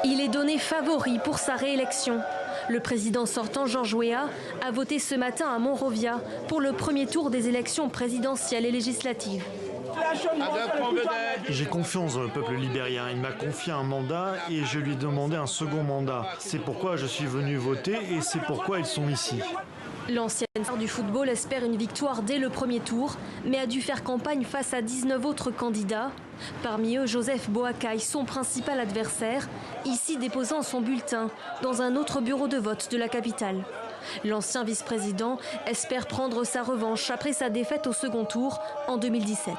Il est donné favori pour sa réélection. Le président sortant, George Weah, a voté ce matin à Monrovia pour le premier tour des élections présidentielles et législatives. J'ai confiance dans le peuple libérien. Il m'a confié un mandat et je lui ai demandé un second mandat. C'est pourquoi je suis venu voter et c'est pourquoi ils sont ici. L'ancienne star du football espère une victoire dès le premier tour, mais a dû faire campagne face à 19 autres candidats. Parmi eux, Joseph Boakai, son principal adversaire, ici déposant son bulletin dans un autre bureau de vote de la capitale. L'ancien vice-président espère prendre sa revanche après sa défaite au second tour en 2017.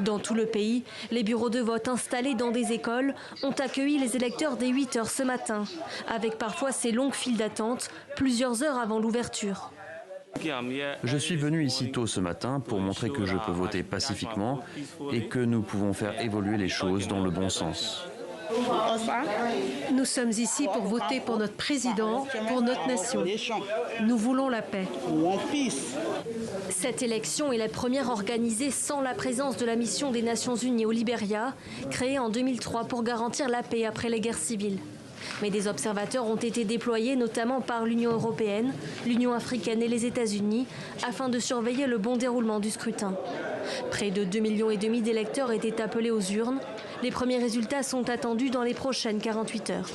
Dans tout le pays, les bureaux de vote installés dans des écoles ont accueilli les électeurs dès 8 h ce matin, avec parfois ces longues files d'attente, plusieurs heures avant l'ouverture. Je suis venu ici tôt ce matin pour montrer que je peux voter pacifiquement et que nous pouvons faire évoluer les choses dans le bon sens. Nous sommes ici pour voter pour notre président, pour notre nation. Nous voulons la paix. Cette élection est la première organisée sans la présence de la mission des Nations Unies au Libéria, créée en 2003 pour garantir la paix après les guerres civiles. Mais des observateurs ont été déployés notamment par l'Union européenne, l'Union africaine et les États-Unis afin de surveiller le bon déroulement du scrutin. Près de 2,5 millions d'électeurs étaient appelés aux urnes. Les premiers résultats sont attendus dans les prochaines 48 heures.